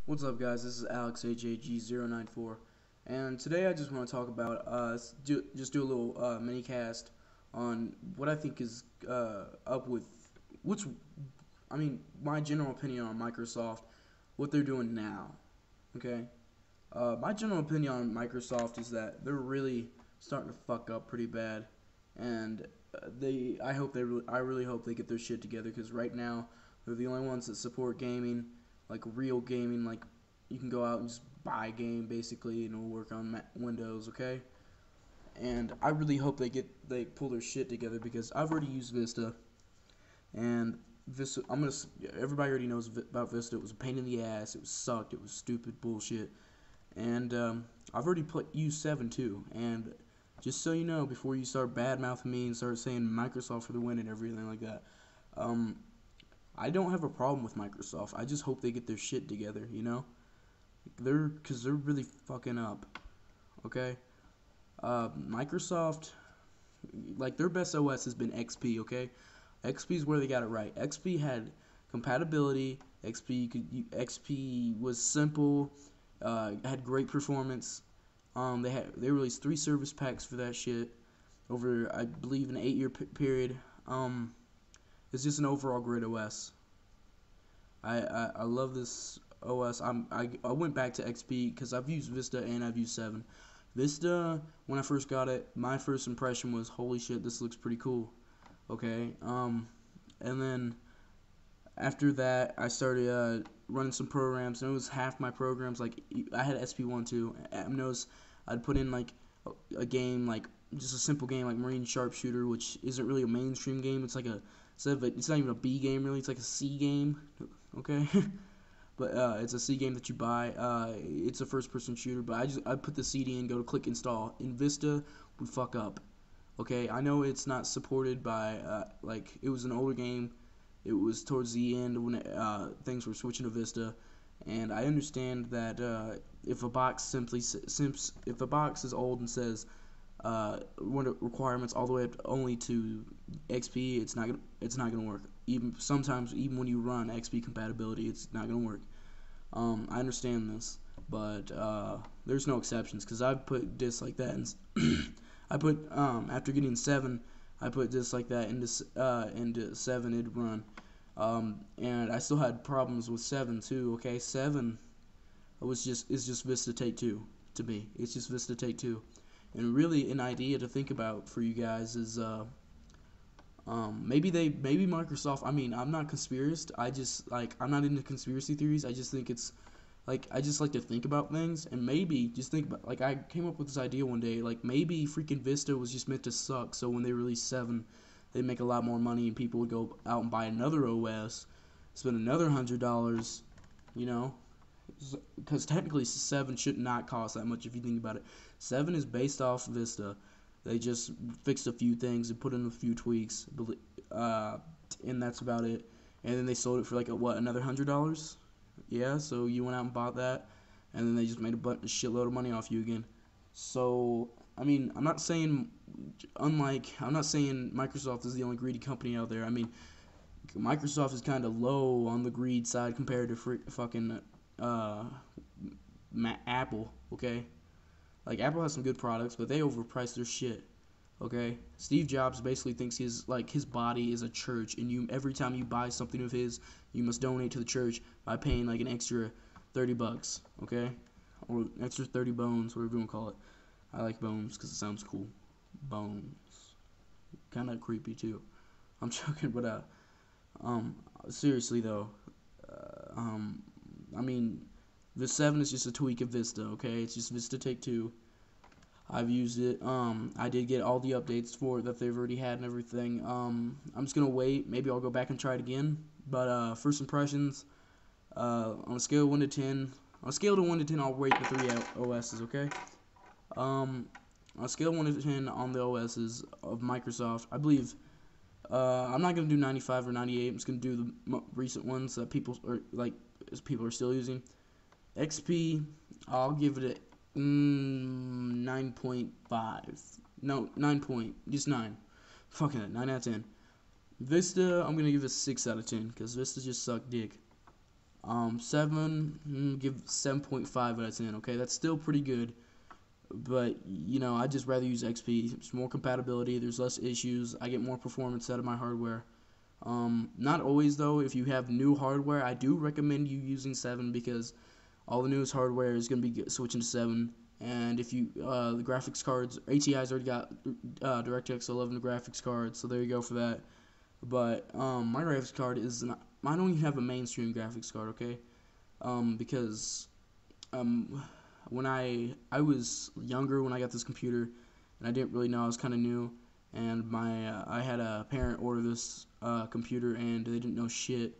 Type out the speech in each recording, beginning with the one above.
What's up, guys? This is Alex AJG094, and today I just want to talk about just do a little mini cast on what I think is up with what's my general opinion on Microsoft, what they're doing now. Okay, my general opinion on Microsoft is that they're really starting to fuck up pretty bad, and I really hope they get their shit together, because right now they're the only ones that support gaming, like real gaming, like you can go out and just buy a game basically and it'll work on Windows, okay? And I really hope they pull their shit together, because I've already used Vista, and Vista, everybody already knows about Vista. It was a pain in the ass. It sucked. It was stupid bullshit. And I've already used 7 too. And just so you know, before you start bad mouthing me and start saying Microsoft for the win and everything like that, I don't have a problem with Microsoft. I just hope they get their shit together, you know? Because they're really fucking up, okay? Microsoft, like, their best OS has been XP, okay? XP is where they got it right. XP had compatibility. XP was simple, had great performance. They released 3 service packs for that shit over, I believe, an 8-year period. It's just an overall great OS. I love this OS. I went back to XP because I've used Vista and I've used 7. Vista, when I first got it, my first impression was, holy shit, this looks pretty cool. Okay, and then after that, I started running some programs, and it was half my programs. Like, I had SP1 too. I noticed I'd put in like a game, like just a simple game like Marine Sharpshooter, which isn't really a mainstream game. It's like it's not even a B game really. It's like a C game. Okay. But it's a C game that you buy. It's a first-person shooter. But I put the CD in, go to click install. In Vista, we fuck up. Okay, I know it's not supported by like, it was an older game. It was towards the end when things were switching to Vista, and I understand that if a box if a box is old and says requirements all the way up only to XP, it's not gonna work. Sometimes even when you run XP compatibility, it's not gonna work. I understand this, but there's no exceptions, because I've put discs like that, and I put after getting 7, I put discs like that into 7. It'd run, and I still had problems with 7 too. Okay, 7 is just Vista Take 2 to me. It's just Vista Take 2. And really, an idea to think about for you guys is maybe Microsoft. I mean, I'm not conspiracist. I'm not into conspiracy theories. I just think it's like, I just like to think about things, and maybe just think about, like, I came up with this idea one day, like, maybe freaking Vista was just meant to suck, so when they released 7, they'd make a lot more money and people would go out and buy another OS, spend another $100, you know? Because technically 7 should not cost that much if you think about it. 7 is based off Vista. They just fixed a few things and put in a few tweaks, and that's about it. And then they sold it for like another $100? Yeah, so you went out and bought that, and then they just made a shitload of money off you again. So, I mean, I'm not saying Microsoft is the only greedy company out there. I mean, Microsoft is kind of low on the greed side compared to fucking Apple, okay? Like, Apple has some good products, but they overprice their shit, okay? Steve Jobs basically thinks his body is a church, and every time you buy something of his, you must donate to the church by paying like an extra $30, okay? Or an extra 30 bones, whatever you want to call it. I like bones because it sounds cool. Bones. Kind of creepy too. I'm joking, but seriously though, I mean, the 7 is just a tweak of Vista, okay? It's just Vista Take 2. I've used it. I did get all the updates for it that they've already had and everything. I'm just gonna wait. Maybe I'll go back and try it again. But first impressions, on a scale of 1 to 10, I'll rate the 3 OSs, okay? On a scale of 1 to 10 on the OSs of Microsoft, I believe, I'm not gonna do 95 or 98. I'm just gonna do the recent ones that people are still using. XP, I'll give it a 9.5. No, 9. Fucking it, 9 out of 10. Vista, I'm gonna give it a 6 out of 10, because Vista just sucked dick. Seven, give 7.5 out of 10. Okay, that's still pretty good, but I just rather use XP. There's more compatibility. There's less issues. I get more performance out of my hardware. Not always though. If you have new hardware, I do recommend you using 7 because all the newest hardware is going to be switching to 7. And if you the graphics cards, ATI's already got DirectX 11 graphics cards, so there you go for that. But my graphics card is not. I don't even have a mainstream graphics card, okay? Because when I was younger when I got this computer, and I didn't really know, I was kind of new, and I had a parent order this computer, and they didn't know shit,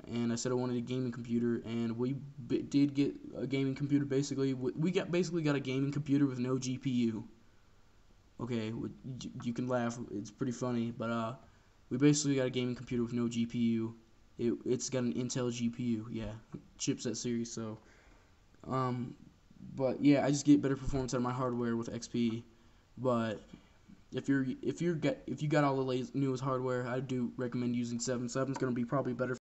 and I said I wanted a gaming computer, and we did get a gaming computer. Basically, we basically got a gaming computer with no GPU. Okay, you can laugh, it's pretty funny, but we basically got a gaming computer with no GPU. It's got an Intel GPU, yeah, chipset series. So, but yeah, I just get better performance out of my hardware with XP. But if you got all the newest hardware, I do recommend using 7. 7's gonna be probably better